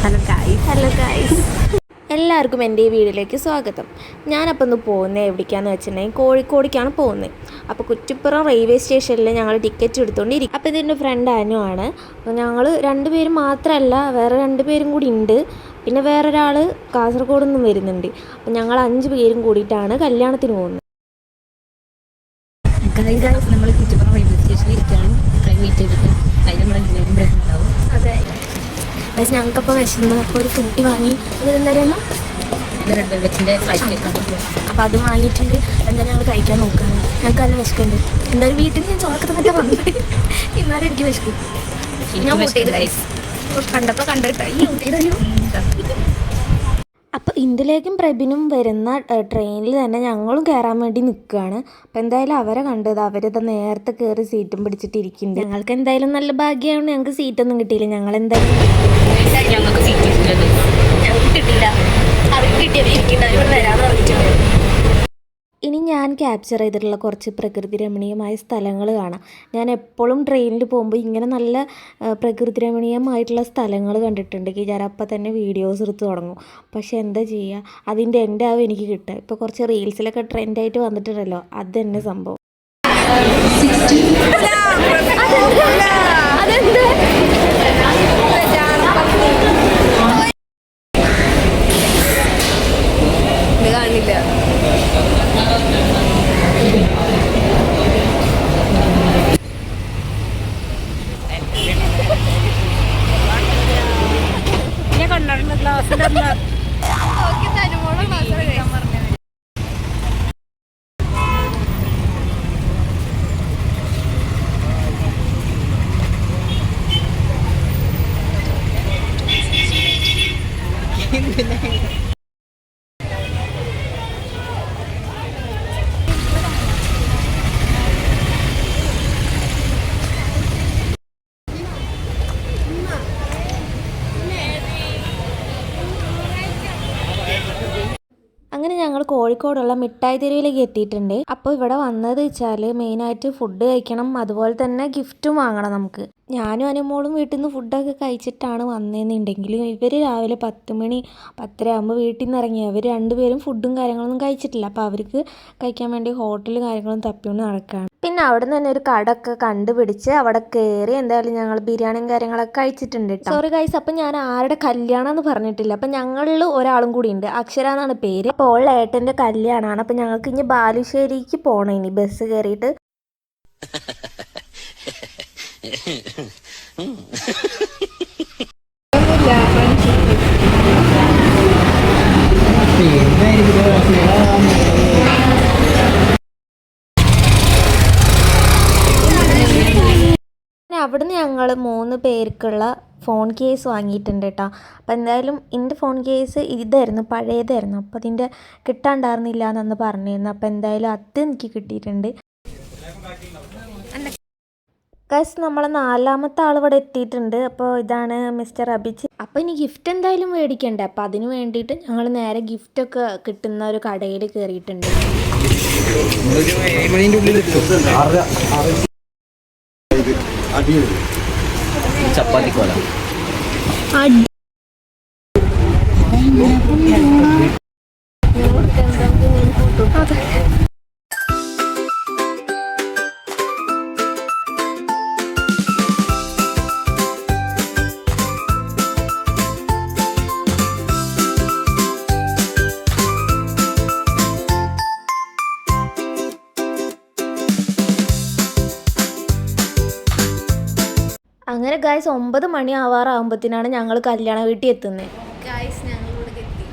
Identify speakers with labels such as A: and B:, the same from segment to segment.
A: Hello guys എല്ലാവർക്കും എൻ്റെ ഈ വീഡിയോയിലേക്ക് സ്വാഗതം. ഞാനപ്പോൾ ഒന്ന് പോകുന്നത് എവിടേക്കാന്ന് വെച്ചിട്ടുണ്ടെങ്കിൽ കോഴിക്കോടേക്കാണ് പോകുന്നത്. അപ്പോൾ കുറ്റിപ്പുറം റെയിൽവേ സ്റ്റേഷനിൽ ഞങ്ങൾ ടിക്കറ്റ് എടുത്തുകൊണ്ടിരിക്കും. അപ്പോൾ ഇതിൻ്റെ ഫ്രണ്ട് അനുവാണ്. അപ്പോൾ ഞങ്ങൾ രണ്ടുപേരും മാത്രമല്ല, വേറെ 2 പേരും കൂടി ഉണ്ട്. പിന്നെ വേറൊരാൾ കാസർഗോഡ് നിന്നും വരുന്നുണ്ട്. അപ്പോൾ ഞങ്ങൾ 5 പേരും കൂടിയിട്ടാണ് കല്യാണത്തിന് പോകുന്നത്.
B: നമ്മൾ കുറ്റിപ്പുറം റെയിൽവേ സ്റ്റേഷനിൽ ഇരിക്കുകയാണ്. ട്രെയിൻ വെയിറ്റ് ചെയ്തിട്ട് അതിന് നമ്മളെല്ലാവരും ബ്രേക്ക് ഉണ്ടാവും.
A: അതെ, പക്ഷേ ഞങ്ങൾക്കപ്പോൾ വിശന്നു. അപ്പോൾ ഒരു ഫുഡ് വാങ്ങി, അത് എന്തായാലും
B: റെഡ് വെൽവെറ്റിൻ്റെ ഫ്ലൈറ്റ് കേൾക്കാൻ.
A: അപ്പോൾ അത് വാങ്ങിയിട്ടുണ്ട്. എന്തായാലും ഞങ്ങൾ കഴിക്കാൻ നോക്കുകയാണ്. ഞങ്ങൾക്ക് നല്ല വിശക്കുണ്ട്. എന്തായാലും വീട്ടിൽ ഞാൻ ചോറൊക്കെ തന്നെ വന്നത്, എന്നാലും എനിക്ക് വിശക്കും. ഞാൻ കണ്ടപ്പോൾ കണ്ടിട്ട് ഈ ഊട്ടിയതല്ലോ. അപ്പോൾ ഇന്ത്യയിലേക്കും പ്രബിനും വരുന്ന ട്രെയിനിൽ തന്നെ ഞങ്ങളും കയറാൻ വേണ്ടി നിൽക്കുകയാണ്. അപ്പോൾ എന്തായാലും അവരെ കണ്ടത്, അവരിത് നേരത്തെ കയറി സീറ്റും പിടിച്ചിട്ടിരിക്കുന്നുണ്ട്. ഞങ്ങൾക്ക് എന്തായാലും നല്ല ഭാഗ്യമാണ്, ഞങ്ങൾക്ക് സീറ്റൊന്നും കിട്ടിയില്ല. ഞങ്ങൾക്ക്
B: സീറ്റ്
A: കിട്ടിയില്ല. അവർക്ക് കിട്ടിയത് ഇരിക്കുന്നവർ വരാമെന്ന് പറഞ്ഞിട്ടുണ്ട്. ഇനി ഞാൻ ക്യാപ്ചർ ചെയ്തിട്ടുള്ള കുറച്ച് പ്രകൃതി രമണീയമായ സ്ഥലങ്ങൾ കാണാം. ഞാൻ എപ്പോഴും ട്രെയിനിൽ പോകുമ്പോൾ ഇങ്ങനെ നല്ല പ്രകൃതി രമണീയമായിട്ടുള്ള സ്ഥലങ്ങൾ കണ്ടിട്ടുണ്ട്. ഞാൻ അപ്പം തന്നെ വീഡിയോസ് എടുത്ത് തുടങ്ങും. പക്ഷേ എന്താ ചെയ്യുക, അതിൻ്റെ എൻ്റെ ആവും എനിക്ക് കിട്ടുക. ഇപ്പോൾ കുറച്ച് റീൽസിലൊക്കെ ട്രെൻഡായിട്ട് വന്നിട്ടുണ്ടല്ലോ, അത് തന്നെ സംഭവം. കാണില്ല. അങ്ങനെ ഞങ്ങൾ കോഴിക്കോടുള്ള മിഠായി തെരുവിലേക്ക് എത്തിയിട്ടുണ്ട്. അപ്പോൾ ഇവിടെ വന്നത് വെച്ചാൽ മെയിനായിട്ട് ഫുഡ് കഴിക്കണം, അതുപോലെ തന്നെ ഗിഫ്റ്റും വാങ്ങണം നമുക്ക്. ഞാനും അനുമോളും വീട്ടിൽ നിന്ന് ഫുഡൊക്കെ കഴിച്ചിട്ടാണ് വന്നതെന്നുണ്ടെങ്കിലും ഇവർ രാവിലെ 10 മണി 10:30 ആകുമ്പോൾ വീട്ടിൽ നിന്ന് ഇറങ്ങി. അവർ 2 പേരും ഫുഡും കാര്യങ്ങളൊന്നും കഴിച്ചിട്ടില്ല. അപ്പോൾ അവർക്ക് കഴിക്കാൻ വേണ്ടി ഹോട്ടലും കാര്യങ്ങളും തപ്പിക്കൊണ്ട് നടക്കുകയാണ്. പിന്നെ അവിടെ നിന്ന് തന്നെ ഒരു കടയൊക്കെ കണ്ടുപിടിച്ച് അവിടെ കയറി എന്തായാലും ഞങ്ങൾ ബിരിയാണിയും കാര്യങ്ങളൊക്കെ കഴിച്ചിട്ടുണ്ട് കേട്ടോ. സോറി ഗൈസ്, അപ്പം ഞാൻ ആരുടെ കല്യാണം എന്ന് പറഞ്ഞിട്ടില്ല. അപ്പം ഞങ്ങളിൽ ഒരാളും കൂടി ഉണ്ട്, അക്ഷര എന്നാണ് പേര്. അപ്പോൾ ഏട്ടൻ്റെ കല്യാണമാണ്. അപ്പം ഞങ്ങൾക്ക് ഇനി ബാലുശ്ശേരിക്ക് പോകണം, ഇനി ബസ് കയറിയിട്ട്. അവിടുന്ന് ഞങ്ങൾ 3 പേർക്കുള്ള ഫോൺ കേസ് വാങ്ങിയിട്ടുണ്ട് കേട്ടോ. അപ്പോൾ എന്തായാലും എൻ്റെ ഫോൺ കേസ് ഇതായിരുന്നു, പഴയതായിരുന്നു. അപ്പോൾ അതിൻ്റെ കിട്ടാണ്ടായിരുന്നില്ല എന്നൊന്ന് പറഞ്ഞിരുന്നു. അപ്പോൾ എന്തായാലും അത് എനിക്ക് കിട്ടിയിട്ടുണ്ട്. ഗൈസ്, നമ്മളെ 4ാമത്തെ ആൾ ഇവിടെ എത്തിയിട്ടുണ്ട്. അപ്പോൾ ഇതാണ് മിസ്റ്റർ അഭിജിത്ത്. അപ്പോൾ ഇനി ഗിഫ്റ്റ് എന്തായാലും മേടിക്കണ്ടേ. അപ്പോൾ അതിന് വേണ്ടിയിട്ട് ഞങ്ങൾ നേരെ ഗിഫ്റ്റൊക്കെ കിട്ടുന്ന ഒരു കടയിൽ കയറിയിട്ടുണ്ട്.
B: ചപ്പാത്തിക്കോല
A: അങ്ങനെ ഗൈസ് 9 മണി ആവാറാകുമ്പോഴത്തേനാണ് ഞങ്ങൾ കല്യാണ വീട്ടിൽ എത്തുന്നത്. ഗൈസ്, ഞങ്ങൾ ഇവിടെ എത്തി.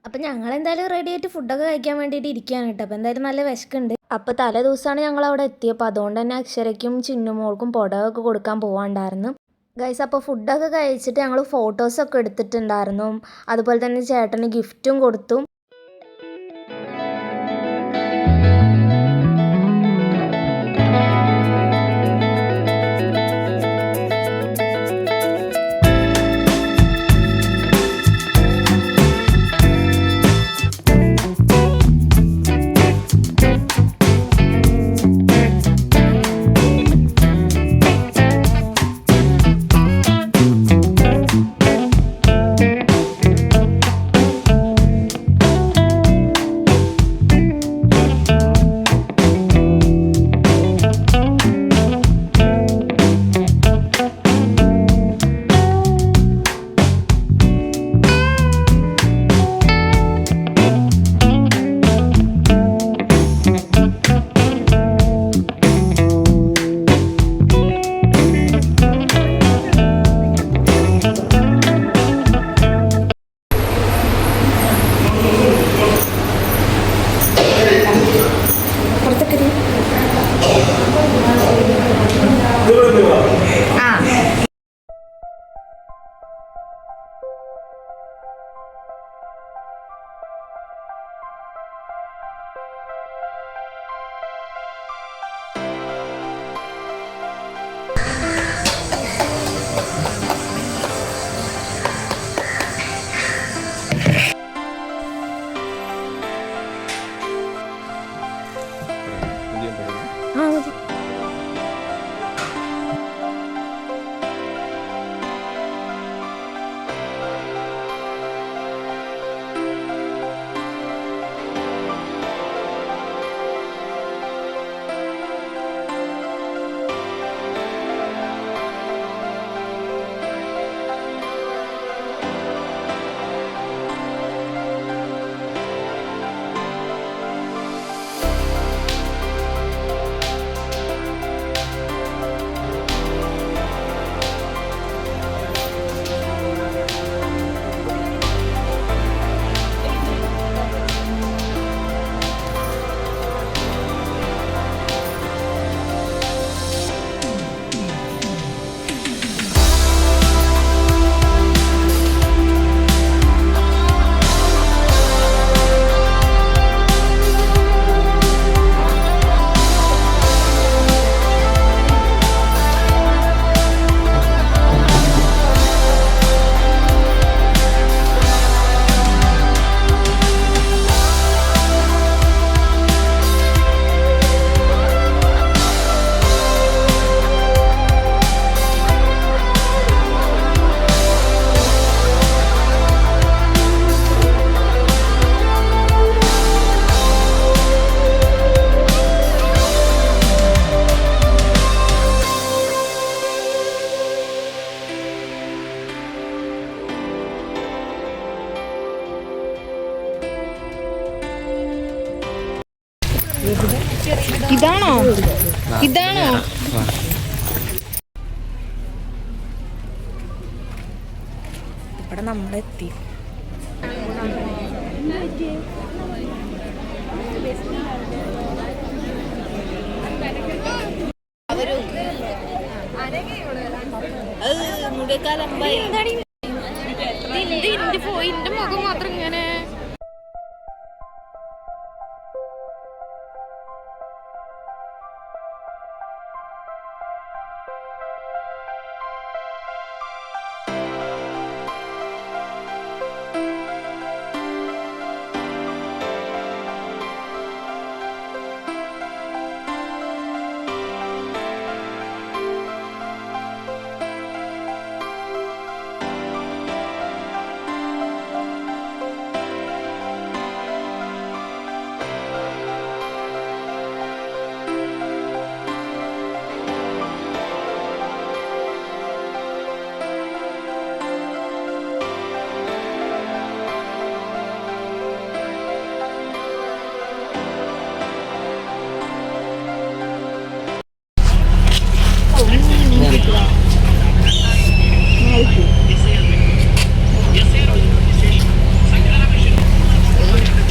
A: അപ്പം ഞങ്ങൾ എന്തായാലും റെഡി ആയിട്ട് ഫുഡൊക്കെ കഴിക്കാൻ വേണ്ടിയിട്ട് ഇരിക്കുകയാണ് കേട്ടോ. അപ്പോൾ എന്തായാലും നല്ല വിശക്കുണ്ട്. അപ്പോൾ തലേ ദിവസമാണ് ഞങ്ങൾ അവിടെ എത്തിയപ്പോൾ അതുകൊണ്ട് തന്നെ അക്ഷരയ്ക്കും ചിന്നുമോൾക്കും പുടവൊക്കെ കൊടുക്കാൻ പോകാണ്ടായിരുന്നു ഗൈസ്. അപ്പോൾ ഫുഡൊക്കെ കഴിച്ചിട്ട് ഞങ്ങൾ ഫോട്ടോസൊക്കെ എടുത്തിട്ടുണ്ടായിരുന്നു. അതുപോലെ തന്നെ ചേട്ടന് ഗിഫ്റ്റും കൊടുത്തു.
B: ഇതാണോ?
A: ഇവിടെ നമ്മളെത്തി.
B: എന്റെ മുഖം മാത്രം ഇങ്ങനെ.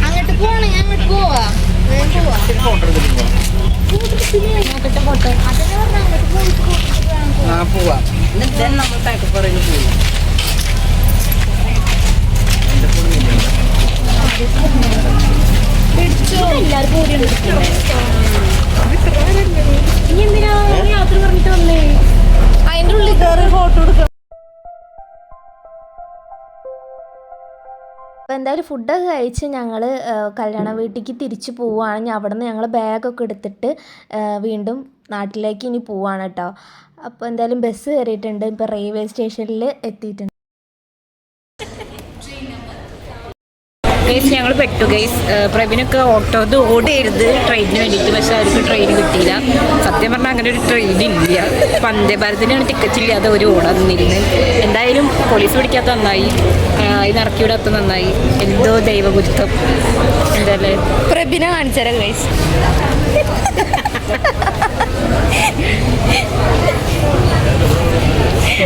B: അങ്ങോട്ട് പോവാണ്, അങ്ങോട്ട് പോവാ. ഇനി എന്തിനാ യാത്ര പറഞ്ഞിട്ട് വന്നേ? അതിന്റെ ഉള്ളിൽ കയറി ഫോട്ടോ എടുക്കണം.
A: അപ്പോൾ എന്തായാലും ഫുഡൊക്കെ കഴിച്ച് ഞങ്ങൾ കല്യാണ വീട്ടിലേക്ക് തിരിച്ച് പോവുകയാണ്. അവിടെ നിന്ന് ഞങ്ങൾ ബാഗൊക്കെ എടുത്തിട്ട് വീണ്ടും നാട്ടിലേക്ക് ഇനി പോവാണ് കേട്ടോ. അപ്പോൾ എന്തായാലും ബസ് കയറിയിട്ടുണ്ട്. ഇപ്പോൾ റെയിൽവേ സ്റ്റേഷനിൽ എത്തിയിട്ടുണ്ട്.
B: ഞങ്ങൾ പെട്ടു ഗൈസ്. പ്രവീണൊക്കെ ഓട്ടോത് ഓടിയിരുത് ട്രെയിനിന് വേണ്ടിയിട്ട്. പക്ഷെ അവർക്ക് ട്രെയിൻ കിട്ടിയില്ല. സത്യം പറഞ്ഞാൽ അങ്ങനെ ഒരു ട്രെയിൻ ഇല്ല. വന്ദേ ഭാരതിനാണ് ടിക്കറ്റ് ഇല്ലാതെ ഒരു ഓടാൻ നിന്നിരുന്നത്. എന്തായാലും പോലീസ് പിടിക്കാത്ത നന്നായി, ഇത് ഇറക്കി വിടാത്ത നന്നായി. എന്തോ ദൈവഗുരുത്വം. എന്തായാലും
A: പ്രബിനെ കാണിച്ചുതരാം ഗൈസ്.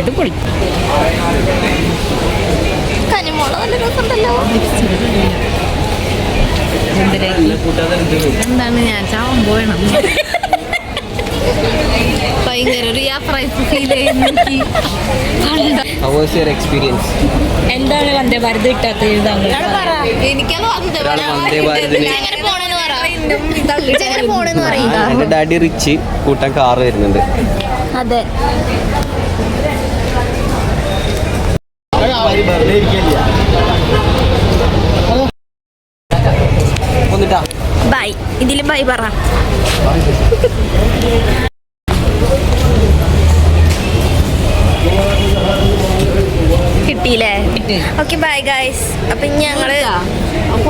B: ഇത് പൊളി.
A: കനിമോള് നല്ല രസമുണ്ടല്ലോ.
B: എന്താണ് ഞാൻ ചാവാൻ പോയണം.
A: ഭയങ്കര ഒരു യാത്ര ഫീൽ ചെയ്യുന്നു.
B: എന്താണ് വന്ദേ ഭാരത് കിട്ടാത്തത്?
A: എനിക്കത്
C: എന്റെ ഡാഡി റിച്ച് കൂട്ടാൻ കാറ് വരുന്നുണ്ട്.
A: അതെ, ബൈ. ഇതില് ബൈ പറ. കിട്ടിയില്ലേ? Okay bye guys. അപ്പം ഞങ്ങള്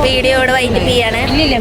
A: വീഡിയോ ഇവിടെ വൈൻഡപ്പ് ചെയ്യാണ്.
B: ഇല്ലില്ല.